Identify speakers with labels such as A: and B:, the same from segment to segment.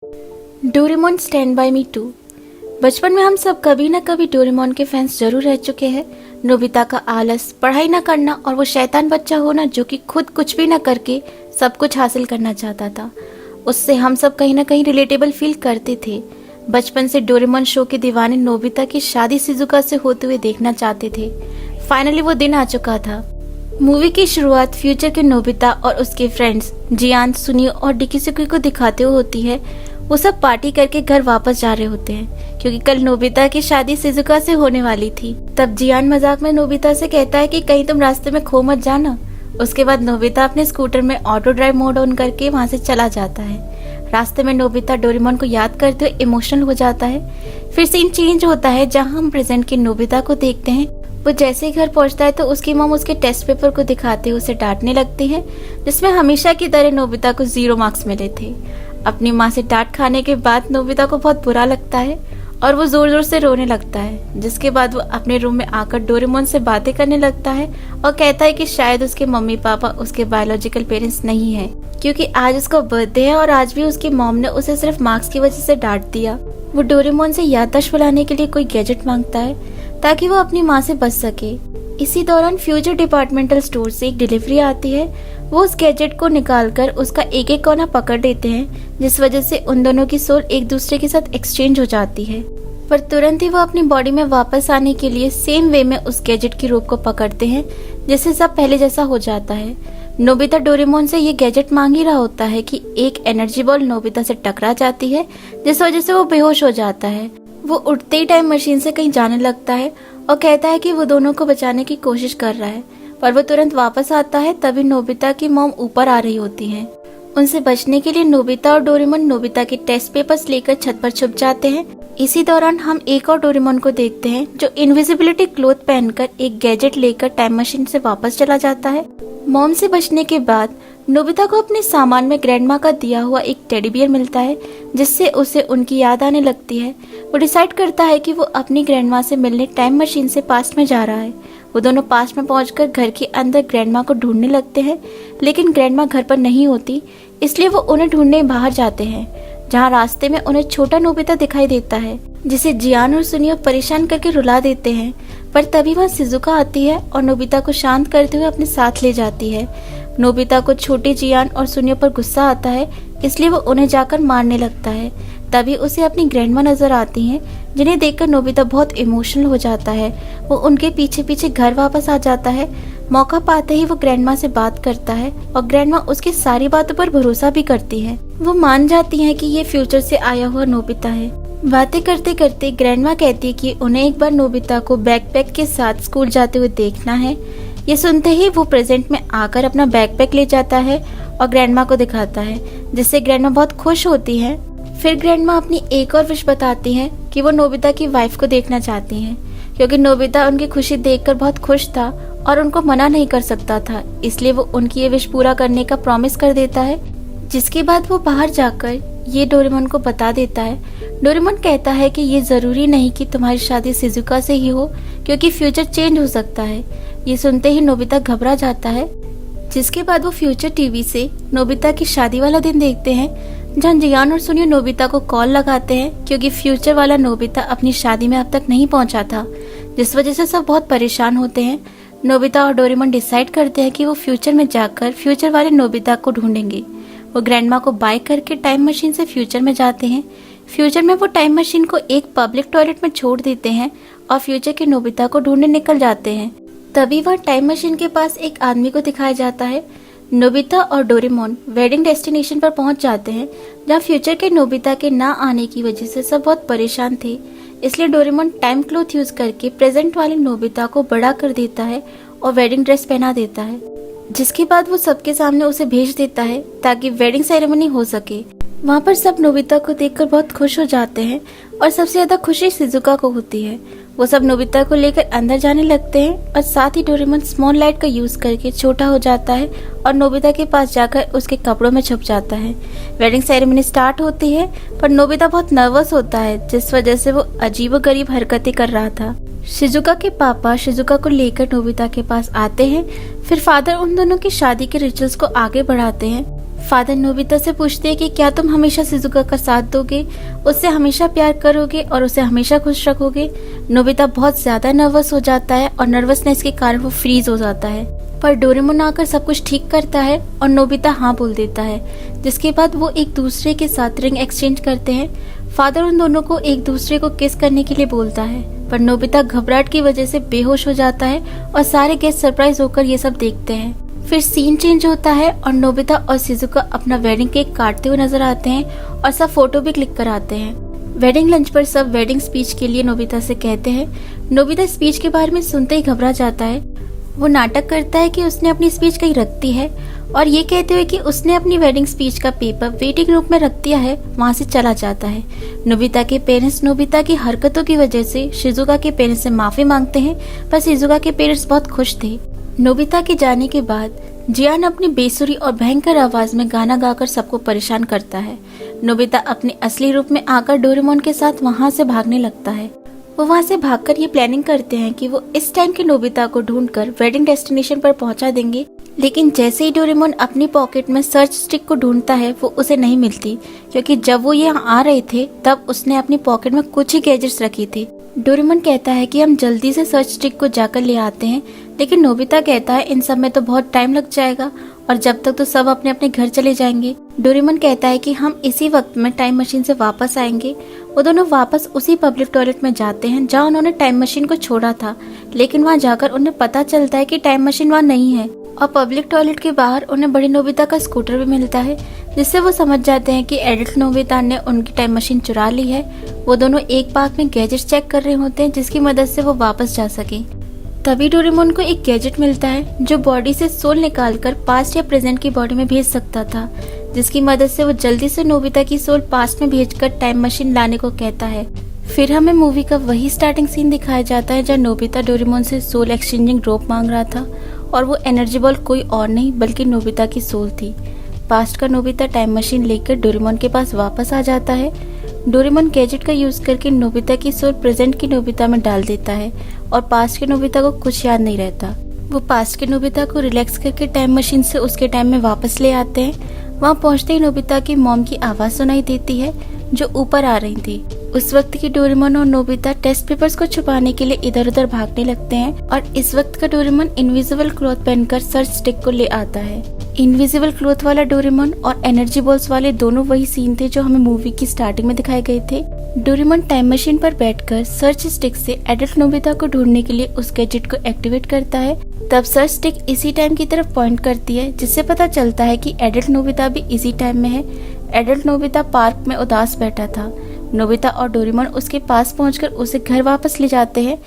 A: Doraemon stand by मी 2। बचपन में हम सब कभी न कभी डोरेमोन के फैंस जरूर रह चुके हैं। नोबिता का आलस, पढ़ाई न करना और वो शैतान बच्चा होना जो कि खुद कुछ भी न करके सब कुछ हासिल करना चाहता था, उससे हम सब कहीं ना कहीं रिलेटेबल फील करते थे। बचपन से डोरेमोन शो के दीवाने नोबिता की शादी शिजुका से होते हुए देखना चाहते थे। फाइनली वो दिन आ चुका था। मूवी की शुरुआत फ्यूचर के नोबिता और उसके फ्रेंड्स जियान, सुनियो और डिकिसुकी को दिखाते हुए होती है। वो सब पार्टी करके घर वापस जा रहे होते हैं क्योंकि कल नोबिता की शादी शिजुका से होने वाली थी। तब जियान मजाक में नोबिता से कहता है कि कहीं तुम रास्ते में खो मत जाना। उसके बाद नोबिता अपने स्कूटर में ऑटो ड्राइव मोड ऑन करके वहां से चला जाता है। रास्ते में नोबिता डोरेमोन को याद करते हुए इमोशनल हो जाता है। फिर सीन चेंज होता है जहां हम प्रेजेंट के नोबिता को देखते हैं। वो जैसे ही घर पहुंचता है तो उसकी मॉम उसके टेस्ट पेपर को दिखाते हुए उसे डांटने लगती है, जिसमें हमेशा की तरह नोबिता को 0 मार्क्स मिले थे। अपनी माँ से डांट खाने के बाद नोबिता को बहुत बुरा लगता है और वो जोर जोर से रोने लगता है। जिसके बाद वो अपने रूम में आकर डोरेमोन से बातें करने लगता है और कहता है कि शायद उसके मम्मी पापा उसके बायोलॉजिकल पेरेंट्स नहीं है, क्योंकि आज उसका बर्थडे है और आज भी उसकी मॉम ने उसे सिर्फ मार्क्स की वजह से डांट दिया। वो डोरेमोन से याददाश्त बुलाने के लिए कोई गैजेट मांगता है ताकि वो अपनी माँ से बच सके। इसी दौरान फ्यूचर डिपार्टमेंटल स्टोर से एक डिलीवरी आती है। वो उस गैजेट को निकालकर उसका एक एक कोना पकड़ लेते हैं, जिस वजह से उन दोनों की सोल एक दूसरे के साथ एक्सचेंज हो जाती है। पर तुरंत ही वो अपनी बॉडी में वापस आने के लिए सेम वे में उस गैजेट की रोप को पकड़ते हैं, जिससे सब पहले जैसा हो जाता है। नोबिता डोरेमोन से ये गैजेट मांग ही रहा होता है कि एक एनर्जी बॉल नोबिता से टकरा जाती है, जिस वजह से वो बेहोश हो जाता है। वो उठते ही टाइम मशीन से कहीं जाने लगता है और कहता है कि वो दोनों को बचाने की कोशिश कर रहा है, पर वो तुरंत वापस आता है। तभी नोबिता की मॉम ऊपर आ रही होती है। उनसे बचने के लिए नोबिता और डोरेमोन नोबिता के टेस्ट पेपर्स लेकर छत पर छुप जाते हैं। इसी दौरान हम एक और डोरेमोन को देखते हैं जो इनविजिबिलिटी क्लोथ पहनकर एक गैजेट लेकर टाइम मशीन से वापस चला जाता है। मॉम से बचने के बाद नोबिता को अपने सामान में ग्रैंडमा का दिया हुआ एक टेडी बियर मिलता है, जिससे उसे उनकी याद आने लगती है। वो डिसाइड करता है कि वो अपनी ग्रैंडमा से मिलने टाइम मशीन से पास्ट में जा रहा है। वो दोनों पास्ट में पहुंचकर घर के अंदर ग्रैंडमा को ढूंढने लगते हैं, लेकिन ग्रैंडमा घर पर नहीं होती, इसलिए वो उन्हें ढूंढने बाहर जाते हैं। जहाँ रास्ते में उन्हें छोटा नोबिता दिखाई देता है, जिसे जियान और सुनियो परेशान करके रुला देते हैं। पर तभी वहाँ शिजुका आती है और नोबिता को शांत करते हुए अपने साथ ले जाती है। नोबिता को छोटे जियान और सुनियो पर गुस्सा आता है, इसलिए वो उन्हें जाकर मारने लगता है। तभी उसे अपनी ग्रैंडमा नजर आती हैं, जिन्हें देखकर नोबिता बहुत इमोशनल हो जाता है। वो उनके पीछे पीछे घर वापस आ जाता है। मौका पाते ही वो ग्रैंडमा से बात करता है और ग्रैंडमा उसकी सारी बातों पर भरोसा भी करती है। वो मान जाती है कि ये फ्यूचर से आया हुआ नोबिता है। बातें करते करते ग्रैंडमा कहती है कि उन्हें एक बार नोबिता को बैकपैक के साथ स्कूल जाते हुए देखना है। ये सुनते ही वो प्रेजेंट में आकर अपना बैकपैक ले जाता है और ग्रैंडमा को दिखाता है, जिससे ग्रैंडमा बहुत खुश होती है। फिर ग्रैंडमा अपनी एक और विश बताती है कि वो नोबिता की वाइफ को देखना चाहती हैं, क्योंकि नोबिता उनकी खुशी देखकर बहुत खुश था और उनको मना नहीं कर सकता था, इसलिए वो उनकी ये विश पूरा करने का प्रॉमिस कर देता है। जिसके बाद वो बाहर जाकर ये डोरेमोन को बता देता है। डोरेमोन कहता है कि ये जरूरी नहीं कि तुम्हारी शादी शिजुका से ही हो, क्योंकि फ्यूचर चेंज हो सकता है। ये सुनते ही नोबिता घबरा जाता है। जिसके बाद वो फ्यूचर टीवी से नोबिता की शादी वाला दिन देखते हैं, जहाँ जियान और सुनियो नोबिता को कॉल लगाते हैं, क्योंकि फ्यूचर वाला नोबिता अपनी शादी में अब तक नहीं पहुंचा था, जिस वजह से सब बहुत परेशान होते हैं। नोबिता और डोरेमोन डिसाइड करते हैं कि वो फ्यूचर में जाकर फ्यूचर वाले नोबिता को ढूंढेंगे। वो ग्रैंडमा को बाय करके टाइम मशीन से फ्यूचर में जाते हैं। फ्यूचर में वो टाइम मशीन को एक पब्लिक टॉयलेट में छोड़ देते हैं और फ्यूचर के नोबिता को ढूंढने निकल जाते हैं। तभी वह टाइम मशीन के पास एक आदमी को दिखाया जाता है। नोबिता और डोरेमोन वेडिंग डेस्टिनेशन पर पहुंच जाते हैं, जहां फ्यूचर के नोबिता के ना आने की वजह से सब बहुत परेशान थे। इसलिए डोरेमोन टाइम क्लॉथ यूज करके प्रेजेंट वाले नोबिता को बड़ा कर देता है और वेडिंग ड्रेस पहना देता है। जिसके बाद वो सबके सामने उसे भेज देता है ताकि वेडिंग सेरेमनी हो सके। वहाँ पर सब नोबिता को देखकर बहुत खुश हो जाते हैं और सबसे ज्यादा खुशी शिजुका को होती है। वो सब नोबिता को लेकर अंदर जाने लगते हैं और साथ ही डोरेमोन स्मॉल लाइट का यूज करके छोटा हो जाता है और नोबिता के पास जाकर उसके कपड़ों में छुप जाता है। वेडिंग सेरेमनी स्टार्ट होती है, पर नोबिता बहुत नर्वस होता है, जिस वजह से वो अजीबोगरीब हरकतें कर रहा था। शिजुका के पापा शिजुका को लेकर नोबिता के पास आते हैं। फिर फादर उन दोनों की शादी के रिचुअल्स को आगे बढ़ाते हैं। फादर नोबिता से पूछते हैं कि क्या तुम हमेशा शिजुका का साथ दोगे, उससे हमेशा प्यार करोगे और उसे हमेशा खुश रखोगे। नोबिता बहुत ज्यादा नर्वस हो जाता है और नर्वसनेस के कारण वो फ्रीज हो जाता है, पर डोरेमोन आकर सब कुछ ठीक करता है और नोबिता हाँ बोल देता है, जिसके बाद वो एक दूसरे के साथ रिंग एक्सचेंज करते हैं। फादर उन दोनों को एक दूसरे को किस करने के लिए बोलता है, पर नोबिता घबराहट की वजह से बेहोश हो जाता है और सारे गेस्ट सरप्राइज होकर ये सब देखते हैं। फिर सीन चेंज होता है और नोबिता और शिजुका अपना वेडिंग केक काटते हुए नजर आते हैं और सब फोटो भी क्लिक कराते हैं। वेडिंग लंच पर सब वेडिंग स्पीच के लिए नोबिता से कहते हैं। नोबिता स्पीच के बारे में सुनते ही घबरा जाता है। वो नाटक करता है कि उसने अपनी स्पीच कहीं रख दी है और ये कहते हुए कि उसने अपनी वेडिंग स्पीच का पेपर वेटिंग रूम में रख दिया है, वहाँ से चला जाता है। नोबिता के पेरेंट्स नोबिता की हरकतों की वजह से शिजुका के पेरेंट्स से माफी मांगते हैं, पर शिजुका के पेरेंट्स बहुत खुश थे। नोबिता के जाने के बाद जियान अपनी बेसुरी और भयंकर आवाज में गाना गाकर सबको परेशान करता है। नोबिता अपने असली रूप में आकर डोरेमोन के साथ वहाँ से भागने लगता है। वो वहाँ से भागकर ये प्लानिंग करते हैं कि वो इस टाइम के नोबिता को ढूंढकर वेडिंग डेस्टिनेशन पर पहुंचा देंगे, लेकिन जैसे ही डोरेमोन अपनी पॉकेट में सर्च स्टिक को ढूंढता है वो उसे नहीं मिलती, क्योंकि जब वो यहाँ आ रहे थे तब उसने अपनी पॉकेट में कुछ ही गैजेट्स रखी थी। डोरेमोन कहता है कि हम जल्दी से सर्च स्टिक को जाकर ले आते हैं, लेकिन नोबिता कहता है इन सब में तो बहुत टाइम लग जाएगा और जब तक तो सब अपने अपने घर चले जाएंगे। डोरेमोन कहता है कि हम इसी वक्त में टाइम मशीन से वापस आएंगे। वो दोनों वापस उसी पब्लिक टॉयलेट में जाते हैं जहाँ उन्होंने टाइम मशीन को छोड़ा था, लेकिन वहाँ जाकर उन्हें पता चलता है कि टाइम मशीन वहाँ नहीं है और पब्लिक टॉयलेट के बाहर उन्हें बड़ी नोबिता का स्कूटर भी मिलता है, जिससे वो समझ जाते हैं कि एडल्ट नोबिता ने उनकी टाइम मशीन चुरा ली है। वो दोनों एक बाग में गैजेट्स चेक कर रहे होते हैं जिसकी मदद से वो वापस जा सके। तभी डोरेमोन को एक गैजेट मिलता है जो बॉडी से सोल निकालकर पास्ट या प्रेजेंट की बॉडी में भेज सकता था, जिसकी मदद से वो जल्दी से नोबिता की सोल पास्ट में भेजकर टाइम मशीन लाने को कहता है। फिर हमें मूवी का वही स्टार्टिंग सीन दिखाया जाता है जहाँ नोबिता डोरेमोन से सोल एक्सचेंजिंग रोप मांग रहा था और वो एनर्जी बॉल कोई और नहीं बल्कि नोबिता की सोल थी। पास्ट का नोबिता टाइम मशीन लेकर डोरेमोन के पास वापस आ जाता है। डोरेमोन गैजेट का यूज करके नोबिता की सोल प्रेजेंट की नोबिता में डाल देता है और पास्ट के नोबिता को कुछ याद नहीं रहता। वो पास्ट के नोबिता को रिलैक्स करके टाइम मशीन से उसके टाइम में वापस ले आते हैं। वहाँ पहुँचते ही नोबिता की मॉम की आवाज सुनाई देती है जो ऊपर आ रही थी। उस वक्त की डोरेमोन और नोबिता टेस्ट पेपर्स को छुपाने के लिए इधर उधर भागने लगते हैं और इस वक्त का डोरेमोन इनविजिबल क्लॉथ पहनकर सर्च स्टिक को ले आता है। इनविजिबल क्लॉथ वाला डोरेमोन और एनर्जी बॉल्स वाले दोनों वही सीन थे जो हमें मूवी की स्टार्टिंग में दिखाए गए थे। डोरेमोन टाइम मशीन पर बैठकर सर्च स्टिक से एडल्ट नोबिता को ढूंढने के लिए उस गैजेट को एक्टिवेट करता है। तब सर्च स्टिक इसी टाइम की तरफ पॉइंट करती है, जिससे पता चलता है कि एडल्ट नोबिता भी इसी टाइम में है। एडल्ट नोबिता पार्क में उदास बैठा था। नोबिता और डोरेमोन उसके पास पहुंचकर उसे घर वापस ले जाते हैं।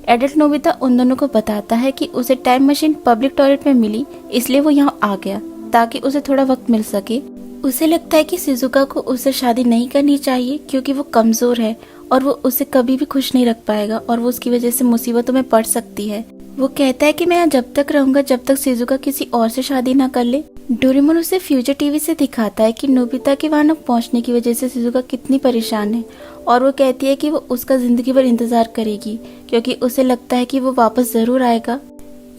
A: एडल्ट नोबिता उन दोनों को बताता है कि उसे टाइम मशीन पब्लिक टॉयलेट में मिली, इसलिए वो यहाँ आ गया ताकि उसे थोड़ा वक्त मिल सके। उसे लगता है कि शिजुका को उससे शादी नहीं करनी चाहिए क्योंकि वो कमजोर है और वो उसे कभी भी खुश नहीं रख पाएगा और वो उसकी वजह से मुसीबतों में पड़ सकती है। वो कहता है कि मैं यहाँ जब तक रहूंगा जब तक शिजुका किसी और से शादी ना कर ले। डोरेमोन उसे फ्यूचर टीवी से दिखाता है कि नोबिता के वहां पहुंचने की वजह से शिजुका कितनी परेशान है और वो कहती है कि वो उसका जिंदगी भर इंतजार करेगी क्योंकि उसे लगता है कि वो वापस जरूर आएगा।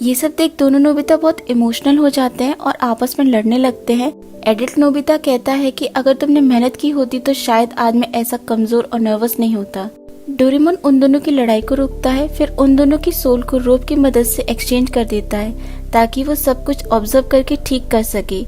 A: ये सब देख दोनों नोबिता बहुत इमोशनल हो जाते हैं और आपस में लड़ने लगते हैं। एडल्ट नोबिता कहता है कि अगर तुमने मेहनत की होती तो शायद आज मैं ऐसा कमजोर और नर्वस नहीं होता। डोरेमोन उन दोनों की लड़ाई को रोकता है, फिर उन दोनों की सोल को रोप की मदद से एक्सचेंज कर देता है ताकि वो सब कुछ ऑब्जर्व करके ठीक कर सके।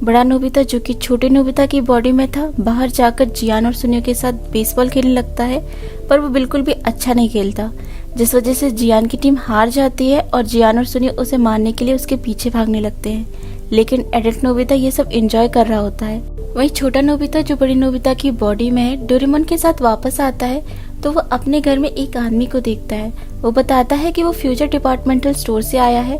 A: बड़ा नोबिता जो कि छोटे नोबिता की बॉडी में था बाहर जाकर जियान और सुनियो के साथ बेसबॉल खेलने लगता है, पर वो बिल्कुल भी अच्छा नहीं खेलता, जिस वजह से जियान की टीम हार जाती है और जियान और सुनियो उसे मारने के लिए उसके पीछे भागने लगते हैं। लेकिन एडल्ट नोबिता ये सब एंजॉय कर रहा होता है। वहीं छोटा नोबिता जो बड़ी नोबिता की बॉडी में है डोरेमोन के साथ वापस आता है तो वो अपने घर में एक आदमी को देखता है। वो बताता है कि वो फ्यूचर डिपार्टमेंटल स्टोर से आया है।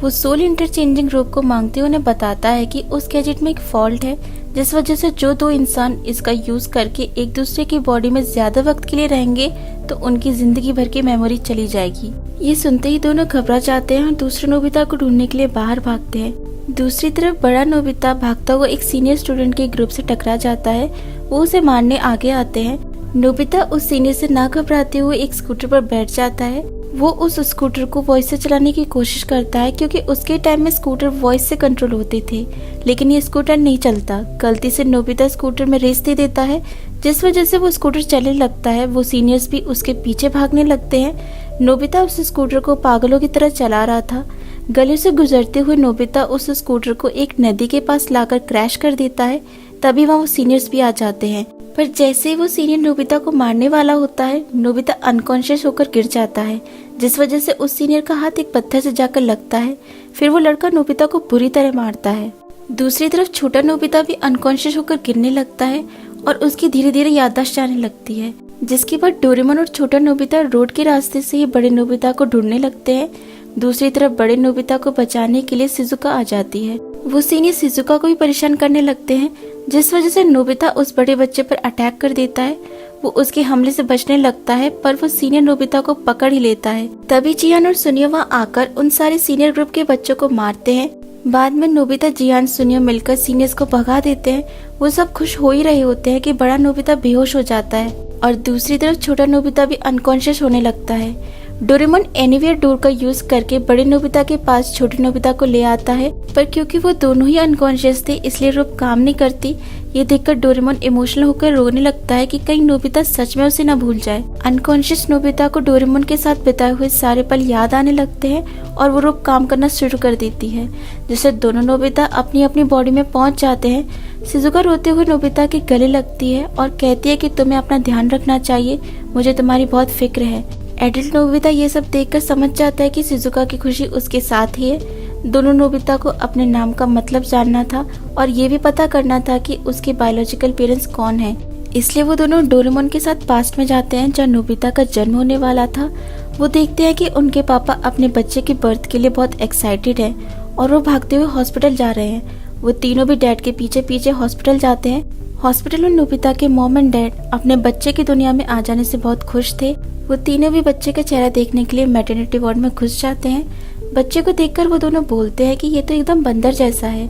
A: वो सोल इंटरचेंजिंग रोप को मांगते हुए उन्हें बताता है कि उस गैजेट में एक फॉल्ट है जिस वजह से जो दो इंसान इसका यूज करके एक दूसरे की बॉडी में ज्यादा वक्त के लिए रहेंगे तो उनकी जिंदगी भर की मेमोरी चली जाएगी। ये सुनते ही दोनों घबरा जाते हैं और दूसरे नोबिता को ढूंढने के लिए बाहर भागते हैं। दूसरी तरफ बड़ा नोबिता भागता हुआ एक सीनियर स्टूडेंट के ग्रुप से टकरा जाता है। वो उसे मारने आगे आते हैं। नोबिता उस सीनियर से ना घबराते हुए एक स्कूटर पर बैठ जाता है। वो उस स्कूटर को वॉइस से चलाने की कोशिश करता है क्योंकि उसके टाइम में स्कूटर वॉइस से कंट्रोल होते थे, लेकिन ये स्कूटर नहीं चलता। गलती से नोबिता स्कूटर में रेस दे देता है, जिस वजह से वो स्कूटर चलने लगता है। वो सीनियर्स भी उसके पीछे भागने लगते हैं। नोबिता उस स्कूटर को पागलों की तरह चला रहा था। गली से गुजरते हुए नोबिता उस स्कूटर को एक नदी के पास लाकर क्रैश कर देता है। तभी वहाँ वो सीनियर्स भी आ जाते हैं, पर जैसे ही वो सीनियर नोबिता को मारने वाला होता है, नोबिता अनकॉन्शियस होकर गिर जाता है, जिस वजह से उस सीनियर का हाथ एक पत्थर से जाकर लगता है। फिर वो लड़का नोबिता को बुरी तरह मारता है। दूसरी तरफ छोटा नोबिता भी अनकॉन्शियस होकर गिरने लगता है और उसकी धीरे धीरे याददाश्त जाने लगती है, जिसके बाद डोरेमोन और छोटा नोबिता रोड के रास्ते से ही बड़े नोबिता को ढूंढने लगते हैं। दूसरी तरफ बड़े नोबिता को बचाने के लिए शिजुका आ जाती है। वो सीनियर शिजुका को भी परेशान करने लगते हैं, जिस वजह से नोबिता उस बड़े बच्चे पर अटैक कर देता है। वो उसके हमले से बचने लगता है, पर वो सीनियर नोबिता को पकड़ ही लेता है। तभी जियान और सुनियो वहाँ आकर उन सारे सीनियर ग्रुप के बच्चों को मारते हैं। बाद में नोबिता, जियान, सुनियो मिलकर सीनियर्स को भगा देते हैं। वो सब खुश हो ही रहे होते हैं कि बड़ा नोबिता बेहोश हो जाता है और दूसरी तरफ छोटा नोबिता भी अनकॉन्शियस होने लगता है। डोरेमोन एनीवेयर डोर का यूज करके बड़े नोबिता के पास छोटे नोबिता को ले आता है, पर क्योंकि वो दोनों ही अनकॉन्शियस थे इसलिए रोप काम नहीं करती। ये देखकर डोरेमोन इमोशनल होकर रोने लगता है कि कहीं नोबिता सच में उसे न भूल जाए। अनकॉन्शियस नोबिता को डोरेमोन के साथ बिताए हुए सारे पल याद आने लगते हैं और वो रोप काम करना शुरू कर देती है, जिससे दोनों नोबिता अपनी अपनी बॉडी में पहुंच जाते हैं। शिजुका रोते हुए नोबिता के गले लगती है और कहती है कि तुम्हें अपना ध्यान रखना चाहिए, मुझे तुम्हारी बहुत फिक्र है। एडल्ट नोबिता ये सब देखकर समझ जाता है कि शिजुका की खुशी उसके साथ ही है। दोनों नोबिता को अपने नाम का मतलब जानना था और ये भी पता करना था कि उसके बायोलॉजिकल पेरेंट्स कौन हैं। इसलिए वो दोनों डोरेमोन के साथ पास्ट में जाते हैं जहाँ नोबिता का जन्म होने वाला था। वो देखते हैं कि उनके पापा अपने बच्चे की बर्थ के लिए बहुत एक्साइटेड हैं और वो भागते हुए हॉस्पिटल जा रहे हैं। वो तीनों भी डैड के पीछे पीछे हॉस्पिटल जाते हैं। हॉस्पिटल में नोबिता के मॉम एंड डैड अपने बच्चे की दुनिया में आ जाने से बहुत खुश थे। वो तीनों भी बच्चे का चेहरा देखने के लिए मैटरनिटी वार्ड में घुस जाते हैं। बच्चे को देखकर वो दोनों बोलते हैं कि ये तो एकदम बंदर जैसा है,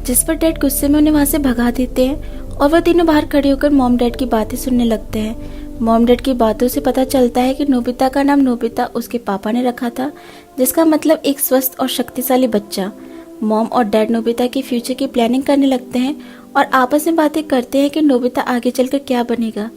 A: जिस पर डैड गुस्से में उन्हें वहाँ से भगा देते हैं और वो तीनों बाहर खड़े होकर मॉम डैड की बातें सुनने लगते हैं। मॉम डैड की बातों से पता चलता है कि नोबिता का नाम नोबिता उसके पापा ने रखा था, जिसका मतलब एक स्वस्थ और शक्तिशाली बच्चा। मॉम और डैड नोबिता के फ्यूचर की प्लानिंग करने लगते हैं और आपस में बातें करते हैं कि नोबिता आगे चलकर क्या बनेगा।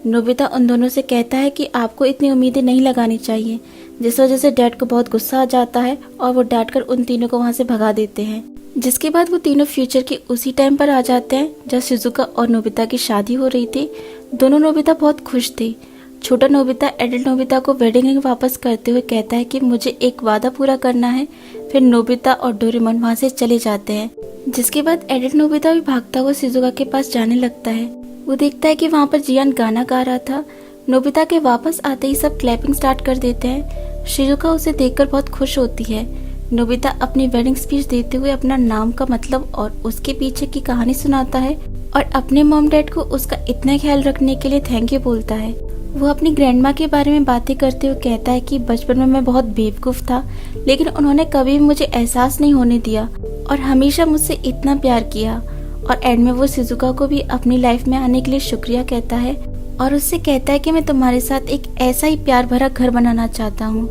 A: नोबिता उन दोनों से कहता है कि आपको इतनी उम्मीदें नहीं लगानी चाहिए, जिस वजह से डैड को बहुत गुस्सा आ जाता है और वो डांट कर उन तीनों को वहाँ से भगा देते हैं। जिसके बाद वो तीनों फ्यूचर के उसी टाइम पर आ जाते हैं जब शिजुका और नोबिता की शादी हो रही थी। दोनों नोबिता बहुत खुश थे। छोटा नोबिता एडल्ट नोबिता को वेडिंग रिंग वापस करते हुए कहता है कि मुझे एक वादा पूरा करना है। फिर नोबिता और डोरेमोन वहाँ से चले जाते हैं, जिसके बाद एडल्ट नोबिता भी भागता हुआ शिजुका के पास जाने लगता है। वो देखता है कि वहाँ पर जियान गाना गा रहा था। नोबिता के वापस आते ही सब क्लैपिंग स्टार्ट कर देते हैं। शिजुका उसे देखकर बहुत खुश होती है। नोबिता अपनी वेडिंग स्पीच देते हुए अपना नाम का मतलब और उसके पीछे की कहानी सुनाता है और अपने मॉम डैड को उसका इतना ख्याल रखने के लिए थैंक यू बोलता है। वो अपनी ग्रैंडमा के बारे में बातें करते हुए कहता है कि बचपन में मैं बहुत बेवकूफ़ था, लेकिन उन्होंने कभी भी मुझे एहसास नहीं होने दिया और हमेशा मुझसे इतना प्यार किया। और एंड में वो शिजुका को भी अपनी लाइफ में आने के लिए शुक्रिया कहता है और उससे कहता है कि मैं तुम्हारे साथ एक ऐसा ही प्यार भरा घर बनाना चाहता हूँ,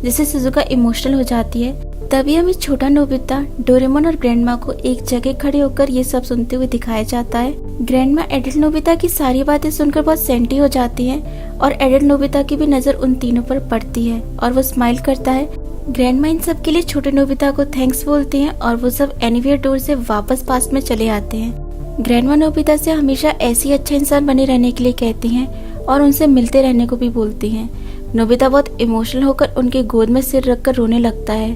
A: जिससे शिजुका इमोशनल हो जाती है। तभी हमें छोटा नोबिता, डोरेमोन और ग्रैंडमा को एक जगह खड़े होकर ये सब सुनते हुए दिखाया जाता है। ग्रैंडमा एडल्ट नोबिता की सारी बातें सुनकर बहुत सेंटी हो जाती हैं और एडल्ट नोबिता की भी नजर उन तीनों पर पड़ती है और वो स्माइल करता है। ग्रैंडमा इन सब के लिए छोटे नोबिता को थैंक्स बोलते हैं और वो सब एनीवेयर डोर से वापस पास्ट में चले आते हैं। ग्रैंडमा नोबिता से हमेशा ऐसे ही अच्छे इंसान बने रहने के लिए कहती हैं और उनसे मिलते रहने को भी बोलती हैं। नोबिता बहुत इमोशनल होकर उनके गोद में सिर रखकर रोने लगता है।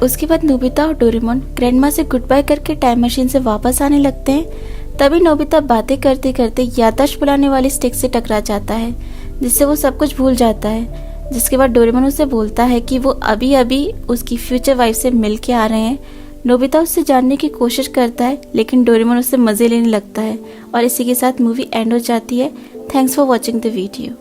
A: उसके बाद नोबिता और डोरेमोन ग्रैंडमा से गुड बाय करके टाइम मशीन से वापस आने लगते हैं। तभी नोबिता बातें करते करते याददाश्त बुलाने वाली स्टिक से टकरा जाता है, जिससे वो सब कुछ भूल जाता है। जिसके बाद डोरेमोन उसे बोलता है कि वो अभी अभी उसकी फ्यूचर वाइफ से मिल के आ रहे हैं। नोबिता उससे जानने की कोशिश करता है, लेकिन डोरेमोन उससे मजे लेने लगता है और इसी के साथ मूवी एंड हो जाती है। Thanks for watching the video.